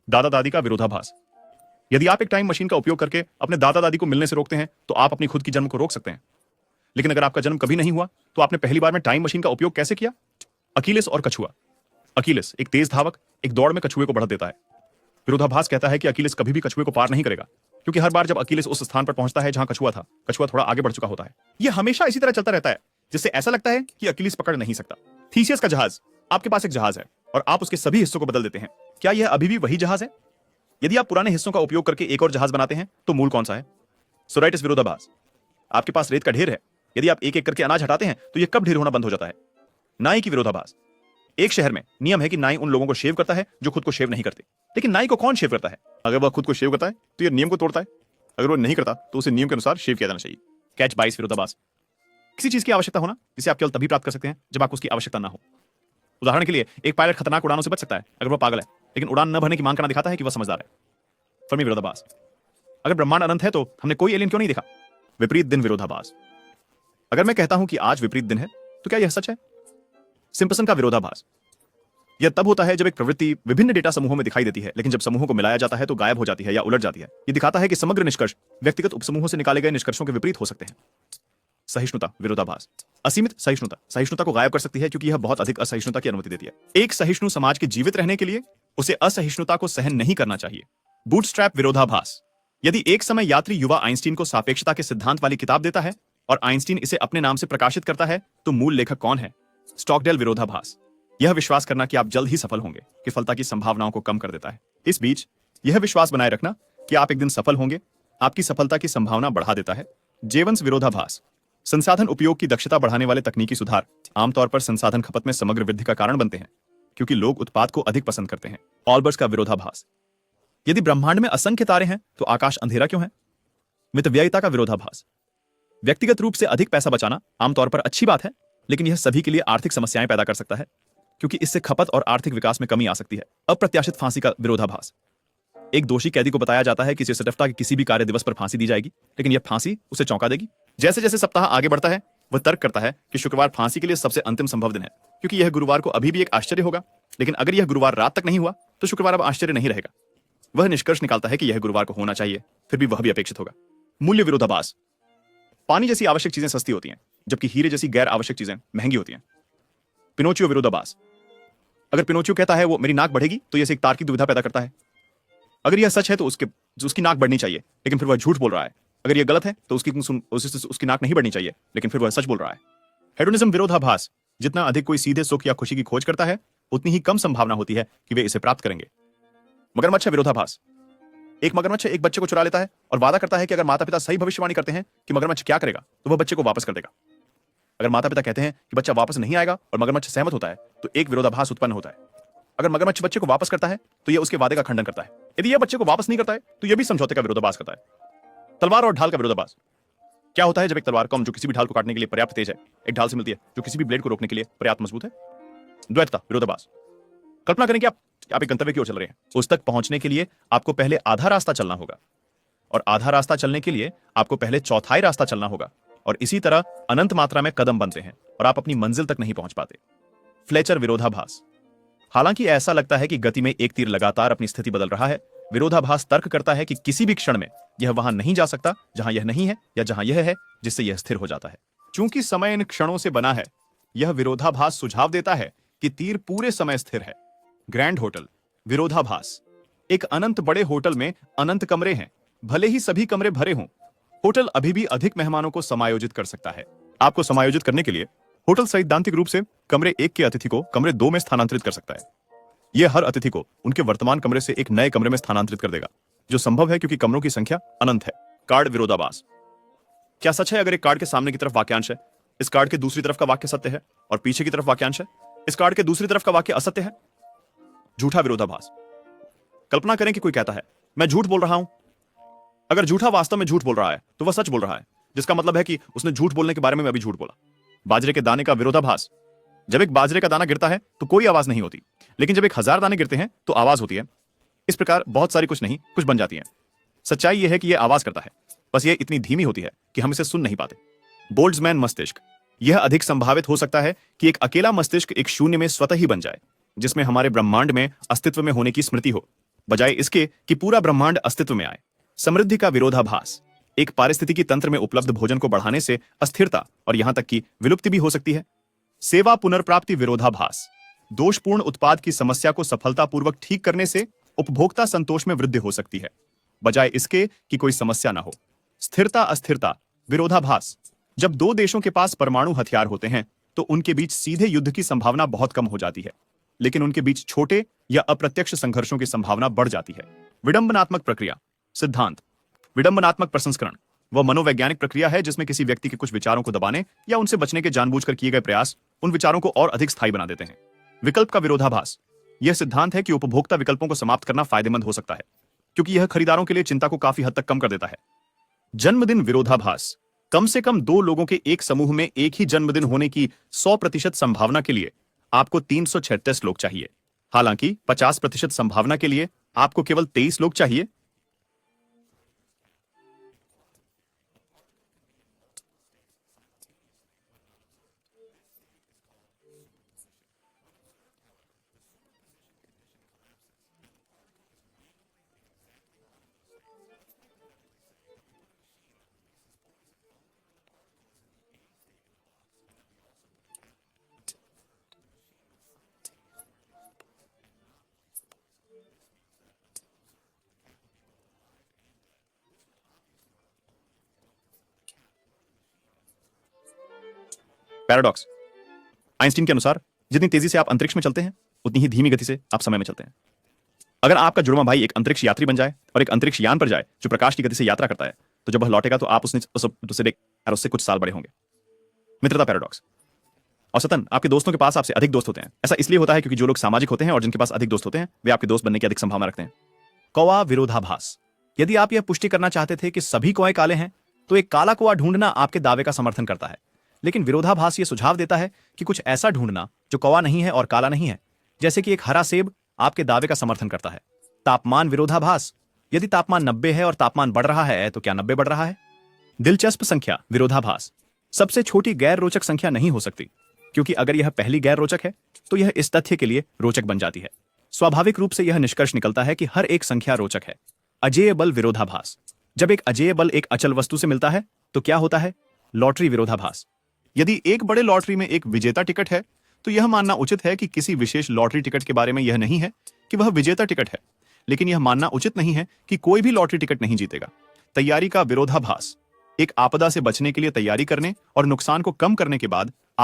दादा दादी का विरोधाभास। यदि आप एक टाइम मशीन का उपयोग करके अपने दादा दादी को मिलने से रोकते हैं तो आप अपनी खुद की जन्म को रोक सकते हैं। लेकिन अगर आपका जन्म कभी नहीं हुआ तो आपने पहली बार में टाइम मशीन का उपयोग कैसे किया? अकीलिस और कछुआ। अकीलिस एक तेज धावक एक दौड़ में कछुए को बढ़त देता है। विरोधाभास कहता है कि अकीलिस कभी भी कछुए को पार नहीं करेगा, क्योंकि हर बार जब अकीलिस उस स्थान पर पहुंचता है जहां कछुआ था, कछुआ थोड़ा आगे बढ़ चुका होता है। यह हमेशा इसी तरह चलता रहता है, जिससे ऐसा लगता है कि अकीलिस पकड़ नहीं सकता। थीसियस का जहाज। आपके पास एक जहाज है और आप उसके सभी हिस्सों को बदल देते हैं। क्या यह अभी भी वही जहाज है? यदि आप पुराने हिस्सों का उपयोग करके एक और जहाज बनाते हैं तो मूल कौन सा है? सोराइटिस विरोधाभास। आपके पास रेत का ढेर है। यदि आप एक एक करके अनाज हटाते हैं तो यह कब ढेर होना बंद हो जाता है? नाई की विरोधाभास। एक शहर में नियम है कि नाई उन लोगों को शेव करता है जो खुद को शेव नहीं करते। लेकिन नाई को कौन शेव करता है? अगर वह खुद को शेव करता है तो यह नियम को तोड़ता है। अगर वह नहीं करता तो उसे नियम के अनुसार शेव किया जाना चाहिए। कैच बाइस विरोधाभास। किसी चीज की आवश्यकता होना जिसे आप केवल तभी प्राप्त कर सकते हैं जब आपको उसकी आवश्यकता ना हो। उदाहरण के लिए एक पायलट खतरनाक उड़ानों से बच सकता है अगर वह पागल है, लेकिन उड़ान न भरने की मांग करना दिखाता है कि वह समझदार है। फर्मी विरोधाभास। अगर ब्रह्मांड अनंत है तो हमने कोई एलियन क्यों नहीं देखा? विपरीत दिन विरोधाभास। अगर मैं कहता हूं कि आज विपरीत दिन है तो क्या यह सच है? सिम्पसन का विरोधाभास। यह तब होता है जब एक प्रवृत्ति विभिन्न डेटा समूहों में दिखाई देती है, लेकिन जब समूहों को मिलाया जाता है तो गायब हो जाती है या उलट जाती है। यह दिखाता है कि समग्र निष्कर्ष व्यक्तिगत उपसमूहों से निकाले गए निष्कर्षों के विपरीत हो सकते हैं। सहिष्णुता विरोधाभास। असीमित सहिष्णुता सहिष्णुता को गायब कर सकती है, क्योंकि यह बहुत अधिक असहिष्णुता की अनुमति देती है। एक सहिष्णु समाज के जीवित रहने के लिए उसे असहिष्णुता को सहन नहीं करना चाहिए। बूटस्ट्रैप विरोधाभास। यदि एक समय यात्री युवा आइंस्टीन को सापेक्षता के सिद्धांत वाली किताब देता है और आइंस्टीन इसे अपने नाम से प्रकाशित करता है तो मूल लेखक कौन है? स्टॉकडेल विरोधाभास। यह विश्वास करना कि आप जल्द ही सफल होंगे विफलता की संभावनाओं को कम कर देता है। इस बीच यह विश्वास बनाए रखना कि आप एक दिन सफल होंगे आपकी सफलता की संभावना बढ़ा देता है। जेवंस विरोधाभास। संसाधन उपयोग की दक्षता बढ़ाने वाले तकनीकी सुधार आमतौर पर संसाधन खपत में समग्र वृद्धि का कारण बनते हैं, क्योंकि लोग उत्पाद को अधिक पसंद करते हैं। ऑल्बर्स का विरोधाभास। यदि ब्रह्मांड में असंख्य तारे हैं तो आकाश अंधेरा क्यों है? मितव्ययिता का विरोधाभास। व्यक्तिगत रूप से अधिक पैसा बचाना आमतौर पर अच्छी बात है, लेकिन यह सभी के लिए आर्थिक समस्याएं पैदा कर सकता है, क्योंकि इससे खपत और आर्थिक विकास में कमी आ सकती है। अप्रत्याशित फांसी का विरोधाभास। एक दोषी कैदी को बताया जाता है कि इसे सटफता के किसी भी कार्य दिवस पर फांसी दी जाएगी, लेकिन यह फांसी उसे चौंका देगी। जैसे जैसे सप्ताह आगे बढ़ता है वह तर्क करता है कि शुक्रवार फांसी के लिए सबसे अंतिम संभव दिन है, क्योंकि यह गुरुवार को अभी भी एक आश्चर्य होगा, लेकिन अगर यह गुरुवार रात तक नहीं हुआ तो शुक्रवार अब आश्चर्य नहीं रहेगा। वह निष्कर्ष निकालता है कि यह गुरुवार को होना चाहिए, फिर भी वह भी अपेक्षित होगा। मूल्य विरोधाभास। पानी जैसी आवश्यक चीजें सस्ती होती हैं, जबकि हीरे जैसी गैर आवश्यक चीजें महंगी होती हैं। पिनोचियो विरोधाभास। अगर पिनोचियो कहता है वो मेरी नाक बढ़ेगी तो यह एक तार्किक दुविधा पैदा करता है। अगर यह सच है तो उसकी नाक बढ़नी चाहिए, लेकिन फिर वह झूठ बोल रहा है। अगर यह गलत है तो उसकी नाक नहीं बढ़नी चाहिए, लेकिन फिर वह सच बोल रहा है। हेडोनिज्म विरोधाभास। जितना अधिक कोई सीधे सुख या खुशी की खोज करता है उतनी ही कम संभावना होती है कि वे इसे प्राप्त करेंगे। मगरमच्छ विरोधाभास। एक मगरमच्छ एक बच्चे को चुरा लेता है और वादा करता है कि अगर माता पिता सही भविष्यवाणी करते हैं कि मगरमच्छ क्या करेगा तो वह बच्चे को वापस कर देगा। अगर माता पिता कहते हैं कि बच्चा वापस नहीं आएगा और मगरमच्छ सहमत होता है तो एक विरोधाभास उत्पन्न होता है। अगर मगरमच्छ बच्चे को वापस करता है तो यह उसके वादे का खंडन करता है। यदि यह बच्चे को वापस नहीं करता है तो यह भी समझौते का विरोधाभास करता है। तलवार और ढाल का विरोधाभास। क्या होता है जब एक तलवार कम जो किसी भी ढाल को काटने के लिए पर्याप्त तेज है एक ढाल से मिलती है जो किसी भी ब्लेड को रोकने के लिए पर्याप्त मजबूत है? द्वैतता विरोधाभास। कल्पना करें कि आप एक गंतव्य की ओर चल रहे हैं। उस तक पहुंचने के लिए आपको पहले आधा रास्ता चलना होगा और आधा रास्ता चलने के लिए आपको पहले चौथाई रास्ता चलना होगा, और इसी तरह अनंत मात्रा में कदम बनते हैं और आप अपनी मंजिल तक नहीं पहुंच पाते। फ्लेचर विरोधाभास। हालांकि ऐसा लगता है कि गति में एक तीर लगातार अपनी स्थिति बदल रहा है, विरोधाभास तर्क करता है कि किसी भी क्षण में यह वहां नहीं जा सकता जहां यह नहीं है या जहां यह है जिससे यह स्थिर हो जाता है। चूंकि समय इन क्षणों से बना है, यह विरोधाभास सुझाव देता है कि तीर पूरे समय स्थिर है। ग्रैंड होटल विरोधाभास। एक अनंत बड़े होटल में अनंत कमरे हैं, भले ही सभी कमरे भरे हों, होटल अभी भी अधिक मेहमानों को समायोजित कर सकता है। आपको समायोजित करने के लिए होटल सैद्धांतिक रूप से कमरे 1 के अतिथि को कमरे 2 में स्थानांतरित कर सकता है। यह हर अतिथि को उनके वर्तमान कमरे से एक नए कमरे में स्थानांतरित कर देगा, जो संभव है क्योंकि कमरों की संख्या अनंत है। कार्ड विरोधाभास। क्या सच है अगर एक कार्ड के सामने की तरफ वाक्यांश है, इस कार्ड के दूसरी तरफ का वाक्य सत्य है, और पीछे की तरफ वाक्यांश है, इस कार्ड के दूसरी तरफ का वाक्य असत्य है? झूठा विरोधाभास। कल्पना करें कि कोई कहता है मैं झूठ बोल रहा हूं। अगर झूठा वास्तव में झूठ बोल रहा है तो वह सच बोल रहा है, जिसका मतलब है कि उसने झूठ बोलने के बारे में अभी झूठ बोला। बाजरे के दाने का विरोधाभास। जब एक बाजरे का दाना गिरता है तो कोई आवाज नहीं होती, लेकिन जब 1000 दाने गिरते हैं तो आवाज होती है। इस प्रकार बहुत सारी कुछ नहीं कुछ बन जाती हैं। सच्चाई यह है कि यह आवाज करता है, बस यह इतनी धीमी होती है कि हम इसे सुन नहीं पाते। बोल्ट्जमैन मस्तिष्क। यह अधिक संभावित हो सकता है कि एक अकेला मस्तिष्क एक शून्य में स्वतः ही बन जाए, जिसमें हमारे ब्रह्मांड में अस्तित्व में होने की स्मृति हो। बजाय इसके कि पूरा ब्रह्मांड अस्तित्व में आए। समृद्धि का विरोधाभास। एक पारिस्थितिकी तंत्र में उपलब्ध भोजन को बढ़ाने से अस्थिरता और यहां तक कि विलुप्ति भी हो सकती है। सेवा पुनर्प्राप्ति विरोधाभास। दोषपूर्ण उत्पाद की समस्या को सफलतापूर्वक ठीक करने से उपभोक्ता संतोष में वृद्धि हो सकती है, बजाय इसके कि कोई समस्या ना हो। स्थिरता अस्थिरता विरोधाभास। जब दो देशों के पास परमाणु हथियार होते हैं तो उनके बीच सीधे युद्ध की संभावना बहुत कम हो जाती है, लेकिन उनके बीच छोटे या अप्रत्यक्ष संघर्षों की संभावना बढ़ जाती है। विडंबनात्मक प्रक्रिया। सिद्धांत। विडंबनात्मक प्रसंस्करण वह मनोवैज्ञानिक प्रक्रिया है जिसमें किसी व्यक्ति के कुछ विचारों को दबाने या उनसे बचने के जानबूझकर किए गए प्रयास उन विचारों को और अधिक स्थायी बना देते हैं। विकल्प का विरोधाभास। यह सिद्धांत है कि उपभोक्ता विकल्पों को समाप्त करना फायदेमंद हो सकता है, क्योंकि यह खरीदारों के लिए चिंता को काफी हद तक कम कर देता है। जन्मदिन विरोधाभास। कम से कम दो लोगों के एक समूह में एक ही जन्मदिन होने की 100% संभावना के लिए आपको 336 लोग चाहिए, हालांकि 50% संभावना के लिए आपको केवल 23 लोग चाहिए। पैराडॉक्स। आइंस्टीन के अनुसार जितनी तेजी से आप अंतरिक्ष में चलते हैं उतनी ही धीमी गति से आप समय में चलते हैं। अगर आपका जुड़वा भाई एक अंतरिक्ष यात्री बन जाए और एक अंतरिक्ष यान पर जाए जो प्रकाश की गति से यात्रा करता है, तो जब वह लौटेगा तो आप उससे कुछ साल बड़े होंगे। मित्रता पैराडॉक्स। औसतन आपके दोस्तों के पास आपसे अधिक दोस्त होते हैं। ऐसा इसलिए होता है क्योंकि जो लोग सामाजिक होते हैं और जिनके पास अधिक दोस्त होते हैं वे आपके दोस्त बनने की अधिक संभावना रखते हैं। कौवा विरोधाभास। यदि आप यह पुष्टि करना चाहते थे कि सभी कौवे काले हैं, तो एक काला कौवा ढूंढना आपके दावे का समर्थन करता है, लेकिन विरोधाभास यह सुझाव देता है कि कुछ ऐसा ढूंढना जो कौवा नहीं है और काला नहीं है, जैसे कि एक हरा सेब, आपके दावे का समर्थन करता है। तापमान विरोधाभास। यदि तापमान 90 है और तापमान बढ़ रहा है, तो क्या 90 बढ़ रहा है? दिलचस्प संख्या विरोधाभास। सबसे छोटी गैर रोचक संख्या नहीं हो सकती, क्योंकि अगर यह पहली गैर रोचक है तो यह इस तथ्य के लिए रोचक बन जाती है। स्वाभाविक रूप से यह निष्कर्ष निकलता है कि हर एक संख्या रोचक है। अजेय बल विरोधाभास। जब एक अजेय बल एक अचल वस्तु से मिलता है तो क्या होता है? लॉटरी विरोधाभास। यदि एक बड़े लॉटरी में एक विजेता टिकट है, तो यह मानना उचित है कि किसी विशेष लॉटरी टिकट के बारे में यह नहीं है कि वह विजेता टिकट है, लेकिन यह मानना उचित नहीं है कि कोई भी लॉटरी टिकट नहीं जीतेगा। तैयारी का विरोधाभास। एक आपदा से बचने के लिए तैयारी करने और नुकसान को कम करने के बाद